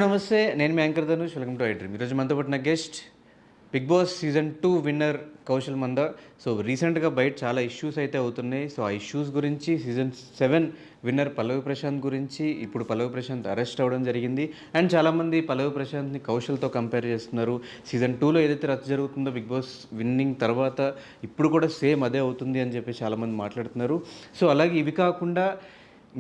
నమస్తే, నేను మీ anchor Dhanush. Welcome to iDream. ఈరోజు మనతో పాటు నా guest Bigg Boss season 2 winner Kaushal Manda. So రీసెంట్గా బయట చాలా ఇష్యూస్ అయితే అవుతున్నాయి. సో ఆ ఇష్యూస్ గురించి సీజన్ 7 విన్నర్ పల్లవి ప్రశాంత్ గురించి ఇప్పుడు పల్లవి ప్రశాంత్ అరెస్ట్ అవ్వడం జరిగింది. అండ్ చాలామంది పల్లవి ప్రశాంత్ని కౌశల్తో కంపేర్ చేస్తున్నారు. సీజన్ 2లో ఏదైతే రచ్చ జరుగుతుందో బిగ్ బాస్ విన్నింగ్ తర్వాత ఇప్పుడు కూడా సేమ్ అదే అవుతుంది అని చెప్పి చాలామంది మాట్లాడుతున్నారు. సో అలాగే ఇవి కాకుండా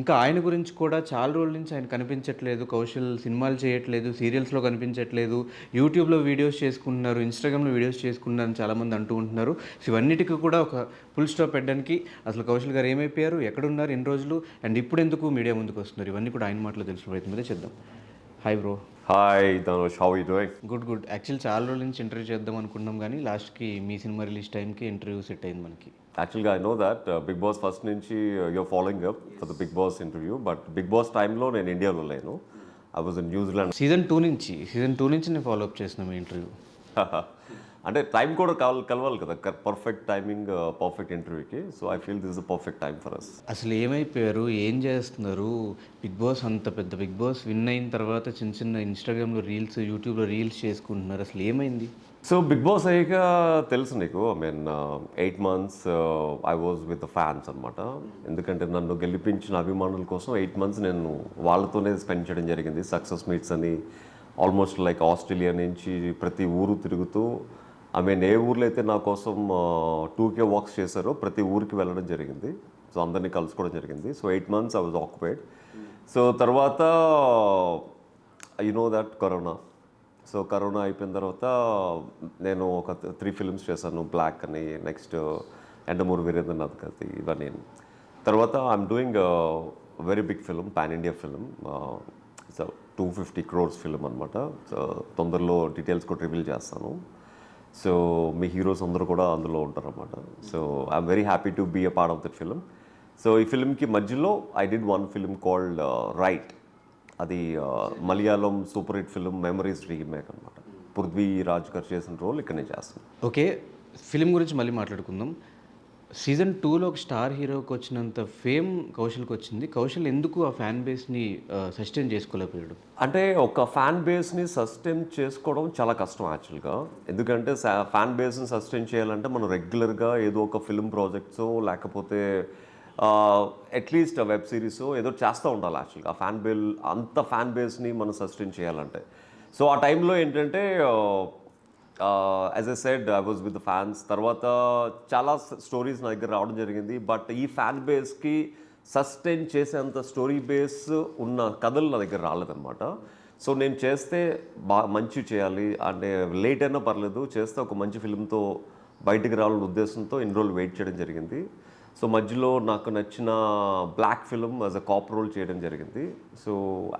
ఇంకా ఆయన గురించి కూడా చాలా రోజుల నుంచి ఆయన కనిపించట్లేదు. కౌశల్ సినిమాలు చేయట్లేదు, సీరియల్స్లో కనిపించట్లేదు, యూట్యూబ్లో వీడియోస్ చేసుకుంటున్నారు, ఇన్స్టాగ్రామ్లో వీడియోస్ చేసుకుంటున్నారు అని చాలామంది అంటూ ఉంటున్నారు. సో ఇవన్నిటికీ కూడా ఒక ఫుల్ స్టాప్ పెట్టడానికి అసలు కౌశల్ గారు ఏమైపోయారు, ఎక్కడున్నారు ఎన్ని రోజులు, అండ్ ఇప్పుడు ఎందుకు మీడియా ముందుకు వస్తున్నారు, ఇవన్నీ కూడా ఆయన మాటలో తెలిసిన ప్రయత్నం అయితే చేద్దాం. Hi bro. Hi Dhanush, how you doing? Good. Actual చాలా రోజుల నుంచి ఇంటర్వ్యూ చేద్దాం అనుకున్నాం, కానీ లాస్ట్కి మీ సినిమా రిలీజ్ టైంకి ఇంటర్వ్యూ సెట్ అయింది మనకి. యాక్చువల్గా I know that Bigg Boss first నుంచి you're following up for the Bigg Boss interview, but Bigg Boss టైంలో నేను ఇండియాలో లేను. I was in New Zealand. Season 2 నుంచి నేను ఫాలో అప్ చేసిన మీ ఇంటర్వ్యూ. అంటే టైం కూడా కలవాలి కదా, పర్ఫెక్ట్ టైమింగ్, పర్ఫెక్ట్ ఇంటర్వ్యూకి. So I feel this is the perfect time for us. అసలు ఏమైపోయారు, ఏం చేస్తున్నారు? బిగ్ బాస్ అంత పెద్ద బిగ్ బాస్ విన్ అయిన తర్వాత చిన్న చిన్న ఇన్స్టాగ్రామ్లో రీల్స్, యూట్యూబ్లో రీల్స్ చేసుకుంటున్నారు. అసలు ఏమైంది? సో బిగ్ బాస్ అయ్యాక తెలుసు నీకు, I mean 8 months I was with the fans అనమాట. ఎందుకంటే నన్ను గెలిపించిన అభిమానుల కోసం 8 months నేను వాళ్ళతోనే స్పెండ్ చేయడం జరిగింది. సక్సెస్ మీట్స్ అని ఆల్మోస్ట్ లైక్ ఆస్ట్రేలియా నుంచి ప్రతి ఊరు తిరుగుతూ, ఐ మీన్ ఏ ఊర్లో అయితే నా కోసం 2K వాక్స్ చేశారో ప్రతి ఊరికి వెళ్ళడం జరిగింది. సో అందరినీ కలుసుకోవడం జరిగింది. So 8 months I was occupied. So తర్వాత you know that corona. So corona అయిపోయిన తర్వాత నేను ఒక 3 films చేశాను. బ్లాక్ అని, నెక్స్ట్ ఎండమూరి వీరేంద్రనాథ్ కథి, ఇవన్నీ. తర్వాత I'm doing very big film, pan India film. So 250 crores film అనమాట. సో తొందరలో డీటెయిల్స్ కూడా రివీల్ చేస్తాను. సో మీ హీరోస్ అందరూ కూడా అందులో ఉంటారన్నమాట. So I'm very happy to be a part of that film. So ఈ ఫిల్మ్కి మధ్యలో I did one film called Right. అది Malayalam super hit film, Memories remake అనమాట. పృథ్వీ రాజ్ గారు చేసిన రోల్ ఇక్కడ నేను చేస్తాను. ఓకే, ఫిలిం గురించి మళ్ళీ మాట్లాడుకుందాం. సీజన్ 2లో ఒక స్టార్ హీరోకి వచ్చినంత ఫేమ్ కౌశల్కి వచ్చింది. కౌశల్ ఎందుకు ఆ ఫ్యాన్ బేస్ని సస్టైన్ చేసుకోలేకపోయాడు? అంటే ఒక ఫ్యాన్ బేస్ని సస్టైన్ చేసుకోవడం చాలా కష్టం యాక్చువల్గా. ఎందుకంటే ఫ్యాన్ బేస్ని సస్టైన్ చేయాలంటే మనం రెగ్యులర్గా ఏదో ఒక ఫిల్మ్ ప్రాజెక్ట్స్ లేకపోతే అట్లీస్ట్ వెబ్ సిరీస్ ఏదో చేస్తూ ఉండాలి యాక్చువల్గా. అంత ఫ్యాన్ బేస్ని మనం సస్టైన్ చేయాలంటే. సో ఆ టైంలో ఏంటంటే as a said I was with the fans. తర్వాత చాలా స్టోరీస్ నా దగ్గర రావడం జరిగింది. బట్ ఈ ఫ్యాన్ బేస్కి సస్టైన్ చేసేంత స్టోరీ బేస్ ఉన్న కథలు నా దగ్గర రాలేదన్నమాట. సో నేను చేస్తే మంచి చేయాలి అంటే లేట్ అయినా పర్లేదు, చేస్తే ఒక మంచి ఫిల్మ్తో బయటికి రావాలనే ఉద్దేశంతో ఇన్ని రోజులు వెయిట్ చేయడం జరిగింది. సో మధ్యలో నాకు నచ్చిన black film as a cop role చేయడం జరిగింది. So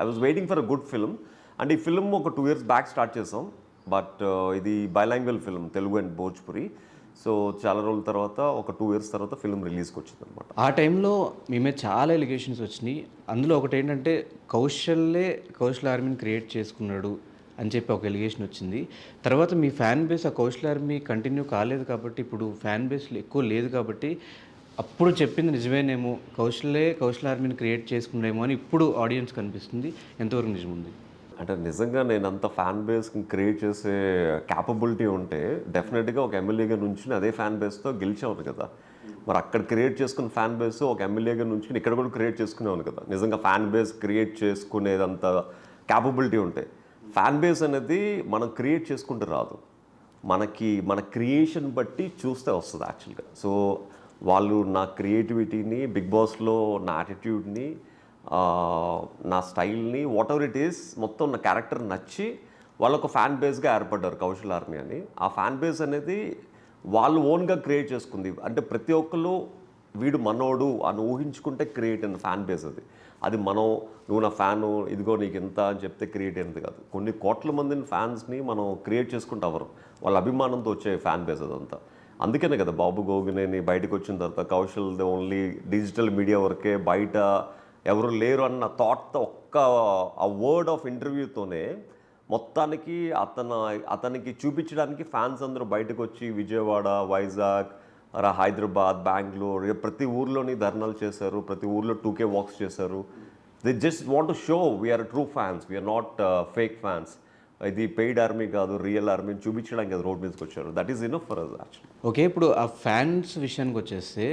I was waiting for a good film. And ఈ ఫిల్మ్ ఒక 2 years బ్యాక్ స్టార్ట్ చేసాం. బట్ ఇది bilingual film, Telugu and Bhojpuri. So చాలా రోజుల తర్వాత ఒక 2 years తర్వాత ఫిల్మ్ రిలీజ్కి వచ్చింది అనమాట. ఆ టైంలో మీ మీద చాలా ఎలిగేషన్స్ వచ్చినాయి. అందులో ఒకటి ఏంటంటే కౌశల్ ఆర్మీని క్రియేట్ చేసుకున్నాడు అని చెప్పి ఒక ఎలిగేషన్ వచ్చింది. తర్వాత మీ ఫ్యాన్ బేస్ ఆ కౌశల్ ఆర్మీ కంటిన్యూ కాలేదు కాబట్టి, ఇప్పుడు ఫ్యాన్ బేస్ ఎక్కువ లేదు కాబట్టి అప్పుడు చెప్పింది నిజమేనేమో, కౌశల్ ఆర్మీని క్రియేట్ చేసుకున్నామో అని ఇప్పుడు ఆడియన్స్ కనిపిస్తుంది. ఎంతవరకు నిజం ఉంది? అంటే నిజంగా నేను అంత ఫ్యాన్ బేస్ని క్రియేట్ చేసే క్యాపబిలిటీ ఉంటే డెఫినెట్గా ఒక ఎమ్మెల్యేగా నుంచి అదే ఫ్యాన్ బేస్తో గెలిచేవాను కదా. మరి అక్కడ క్రియేట్ చేసుకున్న ఫ్యాన్ బేస్ ఒక ఎమ్మెల్యేగా నుంచి ఇక్కడ కూడా క్రియేట్ చేసుకునేవాను కదా. నిజంగా ఫ్యాన్ బేస్ క్రియేట్ చేసుకునేదంత క్యాపబిలిటీ ఉంటే. ఫ్యాన్ బేస్ అనేది మనం క్రియేట్ చేసుకుంటే రాదు, మన క్రియేషన్ బట్టి చూస్తే వస్తుంది యాక్చువల్గా. సో వాళ్ళు నా క్రియేటివిటీని, బిగ్ బాస్లో నా యాటిట్యూడ్ని, నా స్టైల్ని, వాట్ ఎవర్ ఇట్ ఈస్, మొత్తం నా క్యారెక్టర్ నచ్చి వాళ్ళు ఒక ఫ్యాన్ బేస్గా ఏర్పడ్డారు కౌశల్ ఆర్మీ అని. ఆ ఫ్యాన్ బేస్ అనేది వాళ్ళు ఓన్గా క్రియేట్ చేసుకుంది. అంటే ప్రతి ఒక్కరు వీడు మనోడు అని ఊహించుకుంటే క్రియేట్ అయిన ఫ్యాన్ బేస్ అది. అది మనం నువ్వు నా ఫ్యాను, ఇదిగో నీకు ఎంత అని చెప్తే క్రియేట్ అయినది కాదు. కొన్ని కోట్ల మందిని ఫ్యాన్స్ని మనం క్రియేట్ చేసుకుంటే అవరు, వాళ్ళ అభిమానంతో వచ్చే ఫ్యాన్ బేస్ అదంతా. అందుకనే కదా బాబు గోగినేని బయటకు వచ్చిన తర్వాత కౌశల్ ఓన్లీ డిజిటల్ మీడియా వరకే, బయట ఎవరు లేరు అన్న థాట్తో ఆ వర్డ్ ఆఫ్ ఇంటర్వ్యూతోనే మొత్తానికి అతనికి చూపించడానికి ఫ్యాన్స్ అందరూ బయటకు వచ్చి విజయవాడ, వైజాగ్, హైదరాబాద్, బెంగళూరు ప్రతి ఊర్లోని ధర్నాలు చేశారు, ప్రతి ఊర్లో 2K వాక్స్ చేశారు. They just want to show we're true fans, we're not fake fans. ఇది పెయిడ్ ఆర్మీ కాదు, రియల్ ఆర్మీని చూపించడానికి అది రోడ్ మీదకి వచ్చారు. That is enough for us actually. Okay, ఇప్పుడు ఆ ఫ్యాన్స్ విషయానికి వచ్చేస్తే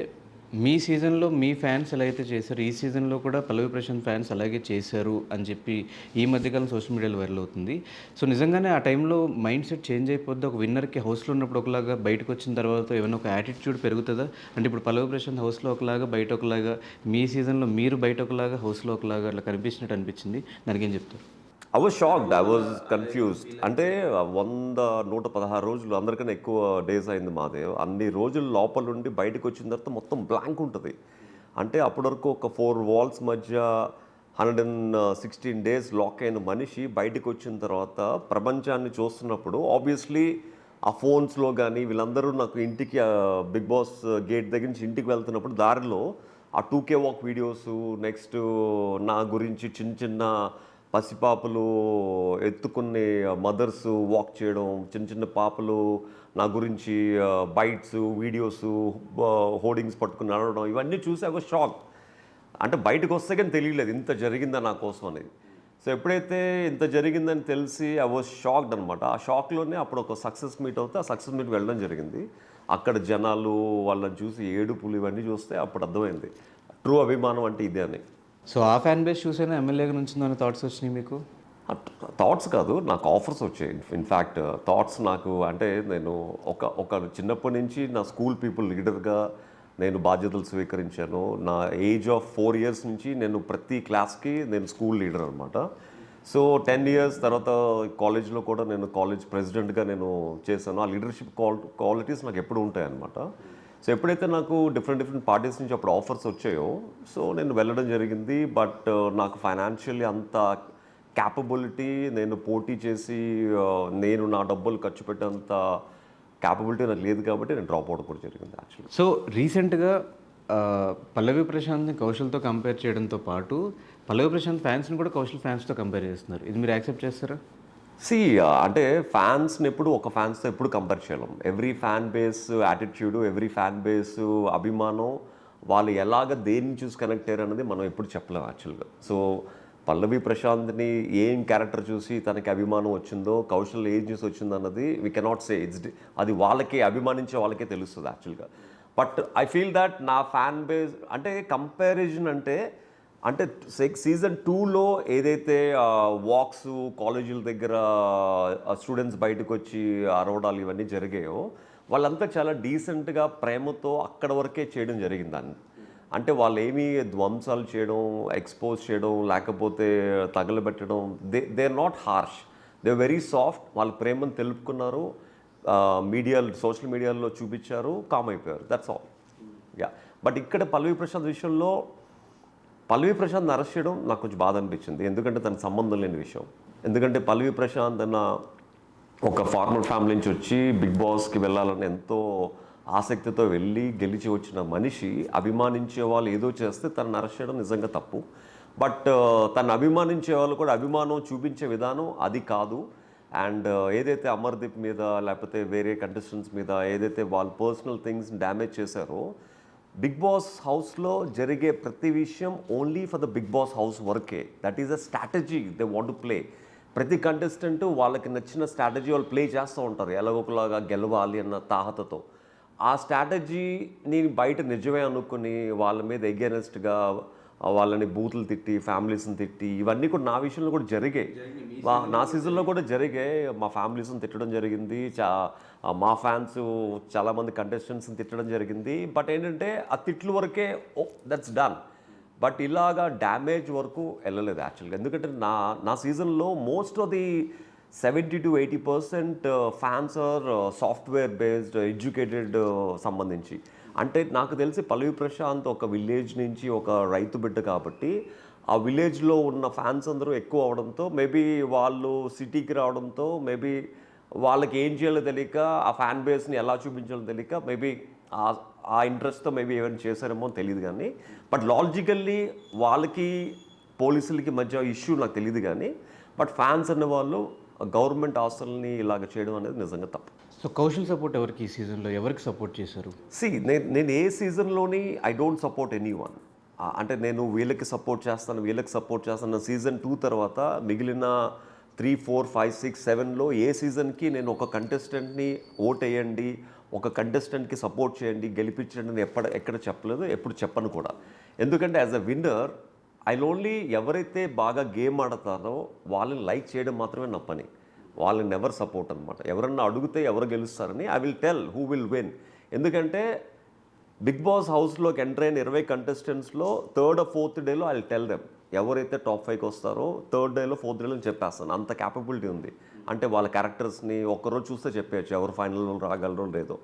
మీ సీజన్లో మీ ఫ్యాన్స్ ఎలా అయితే చేశారు, ఈ సీజన్లో కూడా పల్లవి ప్రశాంత్ ఫ్యాన్స్ అలాగే చేశారు అని చెప్పి ఈ మధ్యకాలం సోషల్ మీడియాలో వైరల్ అవుతుంది. సో నిజంగానే ఆ టైంలో మైండ్ సెట్ చేంజ్ అయిపోద్ది. ఒక విన్నర్కి హౌస్లో ఉన్నప్పుడు ఒకలాగా, బయటకు వచ్చిన తర్వాత ఏమైనా ఒక యాటిట్యూడ్ పెరుగుతుందా? అంటే ఇప్పుడు పల్లవి ప్రశాంత్ హౌస్లో ఒకలాగా, బయట ఒకలాగా, మీ సీజన్లో మీరు బయట ఒకలాగా, హౌస్లో ఒకలాగా అట్లా కనిపించినట్టు అనిపించింది. దానికి ఏం చెప్తారు? I was shocked, I was confused. అంటే 116 రోజులు, అందరికన్నా ఎక్కువ డేస్ అయింది మాదే. అన్ని రోజులు లోపల నుండి బయటకు వచ్చిన తర్వాత మొత్తం బ్లాంక్ ఉంటుంది. అంటే అప్పటి వరకు ఒక 4 వాల్స్ మధ్య 116 డేస్ లాక్ అయిన మనిషి బయటకు వచ్చిన తర్వాత ప్రపంచాన్ని చూస్తున్నప్పుడు ఆబ్వియస్లీ ఆ ఫోన్స్లో కానీ వీళ్ళందరూ నాకు ఇంటికి బిగ్ బాస్ గేట్ దగ్గర నుంచి ఇంటికి వెళ్తున్నప్పుడు దారిలో ఆ 2K వాక్ వీడియోస్, నెక్స్ట్ నా గురించి చిన్న చిన్న పసిపాపలు ఎత్తుకునే మదర్స్ వాక్ చేయడం, చిన్న చిన్న పాపలు నా గురించి బైట్స్, వీడియోస్, హోర్డింగ్స్ పట్టుకుని నడవడం, ఇవన్నీ చూసి ఒక షాక్. అంటే బయటకు వస్తే కానీ తెలియలేదు ఇంత జరిగిందా నా కోసం అనేది. సో ఎప్పుడైతే ఇంత జరిగిందని తెలిసి ఐ వాజ్ షాక్డ్ అనమాట. ఆ షాక్లోనే అప్పుడు ఒక సక్సెస్ మీట్ అవుతే ఆ సక్సెస్ మీట్ వెళ్ళడం జరిగింది. అక్కడ జనాలు వాళ్ళని చూసి ఏడుపులు ఇవన్నీ చూస్తే అప్పుడు అర్థమైంది ట్రూ అభిమానం అంటే ఇదే అని. సో ఆ ఫ్యాన్ బేస్ చూసైనా ఎమ్మెల్యేగా నుంచిందని థాట్స్ వచ్చినాయి మీకు? థాట్స్ కాదు, నాకు ఆఫర్స్ వచ్చాయి. ఇన్ఫ్యాక్ట్ థాట్స్ నాకు అంటే నేను ఒక చిన్నప్పటి నుంచి నా స్కూల్ పీపుల్ లీడర్గా నేను బాధ్యతలు స్వీకరించాను. నా ఏజ్ ఆఫ్ 4 years నుంచి నేను ప్రతి క్లాస్కి నేను స్కూల్ లీడర్ అనమాట. సో 10 years తర్వాత కాలేజ్లో కూడా నేను కాలేజ్ ప్రెసిడెంట్గా నేను చేశాను. ఆ లీడర్షిప్ క్వాలిటీస్ నాకు ఎప్పుడు ఉంటాయన్నమాట. సో ఎప్పుడైతే నాకు డిఫరెంట్ పార్టీస్ నుంచి అప్పుడు ఆఫర్స్ వచ్చాయో సో నేను వెళ్ళడం జరిగింది. బట్ నాకు ఫైనాన్షియల్లీ అంత క్యాపబిలిటీ, నేను పోటీ చేసి నేను నా డబ్బులు ఖర్చు పెట్టేంత క్యాపబిలిటీ నాకు లేదు కాబట్టి నేను డ్రాప్ అవడం కూడా జరిగింది యాక్చువల్లీ. సో రీసెంట్గా పల్లవి ప్రశాంత్ని కౌశల్తో కంపేర్ చేయడంతో పాటు పల్లవి ప్రశాంత్ ఫ్యాన్స్ని కూడా కౌశల్ ఫ్యాన్స్తో కంపేర్ చేస్తున్నారు. ఇది మీరు యాక్సెప్ట్ చేస్తారా? అంటే ఫ్యాన్స్ని ఎప్పుడు ఒక ఫ్యాన్స్తో ఎప్పుడు కంపేర్ చేయలేం. Every fan base attitude, every fan base అభిమానం, వాళ్ళు ఎలాగ దేన్ని చూసి కనెక్ట్ అయ్యారు అనేది మనం ఎప్పుడు చెప్పలేం యాక్చువల్గా. సో పల్లవి ప్రశాంత్ని ఏం క్యారెక్టర్ చూసి తనకి అభిమానం వచ్చిందో, కౌశల్ ఏం చూసి వచ్చిందో అన్నది వీ కెనాట్ సే. అది వాళ్ళకే, అభిమానించే వాళ్ళకే తెలుస్తుంది యాక్చువల్గా. బట్ ఐ ఫీల్ దట్ నా ఫ్యాన్ బేస్ అంటే కంపారిజన్ అంటే సీజన్ 2లో ఏదైతే వాక్స్, కాలేజీల దగ్గర స్టూడెంట్స్ బయటకు వచ్చి అరవడాలు ఇవన్నీ జరిగాయో వాళ్ళంతా చాలా డీసెంట్గా ప్రేమతో అక్కడ వరకే చేయడం జరిగింది. అంటే వాళ్ళు ఏమీ ధ్వంసాలు చేయడం, ఎక్స్పోజ్ చేయడం, లేకపోతే తగలబెట్టడం, they are not harsh, they very soft. వాళ్ళ ప్రేమను తెలుపుకున్నారు, సోషల్ మీడియాలో చూపించారు, కామ్ అయిపోయారు, దట్స్ ఆల్. బట్ ఇక్కడ పల్లవి ప్రశాంత్ విషయంలో పల్లవి ప్రశాంత్ అరెస్ట్ చేయడం నాకు కొంచెం బాధ అనిపించింది. ఎందుకంటే తనకు సంబంధం లేని విషయం. ఎందుకంటే పల్లవి ప్రశాంత్ అన్న ఒక ఫార్మల్ ఫ్యామిలీ నుంచి వచ్చి బిగ్ బాస్కి వెళ్ళాలని ఎంతో ఆసక్తితో వెళ్ళి గెలిచి వచ్చిన మనిషి, అభిమానించే వాళ్ళు ఏదో చేస్తే తనని అరెస్ట్ చేయడం నిజంగా తప్పు. బట్ తను అభిమానించే వాళ్ళు కూడా అభిమానం చూపించే విధానం అది కాదు. అండ్ ఏదైతే అమర్దీప్ మీద లేకపోతే వేరే కంటెస్టెంట్స్ మీద ఏదైతే వాళ్ళ పర్సనల్ థింగ్స్ డ్యామేజ్ చేశారో, బిగ్ బాస్ హౌస్లో జరిగే ప్రతి విషయం only for the Bigg Boss house వర్కే. That is a strategy they want to play. ప్రతి కంటెస్టెంట్ వాళ్ళకి నచ్చిన స్ట్రాటజీ వాళ్ళు ప్లే చేస్తూ ఉంటారు, ఎలాగోకలాగా గెలవాలి అన్న తాహతతో. ఆ స్ట్రాటజీని బయట నిజమే అనుకుని వాళ్ళ మీద ఎగెనెస్ట్గా వాళ్ళని బూతులు తిట్టి, ఫ్యామిలీస్ని తిట్టి, ఇవన్నీ కూడా నా విషయంలో కూడా జరిగాయి. నా సీజన్లో కూడా జరిగాయి. మా ఫ్యామిలీస్ని తిట్టడం జరిగింది, మా ఫ్యాన్స్ చాలామంది కంటెస్టెంట్స్ని తిట్టడం జరిగింది. బట్ ఏంటంటే ఆ తిట్లు వరకే దట్స్ డన్. బట్ ఇలాగా డ్యామేజ్ వరకు వెళ్ళలేదు యాక్చువల్గా. ఎందుకంటే నా సీజన్లో most of the 70 to 80% fans are software based, educated సంబంధించి. అంటే నాకు తెలిసి పల్లవి ప్రశాంత్ ఒక విలేజ్ నుంచి ఒక రైతు బిడ్డ కాబట్టి ఆ విలేజ్లో ఉన్న ఫ్యాన్స్ అందరూ ఎక్కువ అవడంతో, మేబీ వాళ్ళు సిటీకి రావడంతో, మేబీ వాళ్ళకి ఏం చేయాలో తెలియక, ఆ ఫ్యాన్ బేస్ని ఎలా చూపించాలో తెలియక, మేబీ ఆ ఇంట్రెస్ట్తో మేబీ ఏమైనా చేశారేమో తెలియదు. కానీ బట్ లాజికల్లీ వాళ్ళకి పోలీసులకి మధ్య ఇష్యూ నాకు తెలియదు. కానీ బట్ ఫ్యాన్స్ అనే వాళ్ళు గవర్నమెంట్ ఆస్తుల్ని ఇలాగ చేయడం అనేది నిజంగా తప్పు. సో కౌశల్ సపోర్ట్ ఎవరికి ఈ సీజన్లో ఎవరికి సపోర్ట్ చేశారు? నేను ఏ సీజన్లోని I don't support anyone. అంటే నేను వీళ్ళకి సపోర్ట్ చేస్తాను సీజన్ 2 తర్వాత మిగిలిన 3, 4, 5, 6, 7లో ఏ సీజన్కి నేను ఒక కంటెస్టెంట్ని ఓటేయండి, ఒక కంటెస్టెంట్కి సపోర్ట్ చేయండి, గెలిపించండి అని ఎక్కడ చెప్పలేదు, ఎప్పుడు చెప్పను కూడా. ఎందుకంటే as a winner I only ఎవరైతే బాగా గేమ్ ఆడతారో వాళ్ళని లైక్ చేయడం మాత్రమే నా పని. వాళ్ళని ఎవరు సపోర్ట్ అనమాట. ఎవరన్నా అడిగితే ఎవరు గెలుస్తారని I will tell who will win. ఎందుకంటే బిగ్ బాస్ హౌస్లోకి ఎంటర్ అయిన 20 కంటెస్టెంట్స్లో 3rd or 4th డేలో ఐ విల్ టెల్ దెమ్ ఎవరైతే టాప్ 5కి వస్తారో 3rd డేలో 4th డేలో చెప్పేస్తాను. అంత క్యాపబిలిటీ ఉంది. అంటే వాళ్ళ క్యారెక్టర్స్ని ఒక్కరోజు చూస్తే చెప్పేయచ్చు ఎవరు ఫైనల్లో రాగలరో లేదో.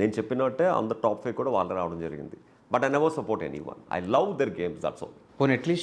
నేను చెప్పినట్టే అందరు టాప్ 5 కూడా వాళ్ళు రావడం జరిగింది. But I never support anyone. I love their games, that's all. పోనీ అట్లీస్ట్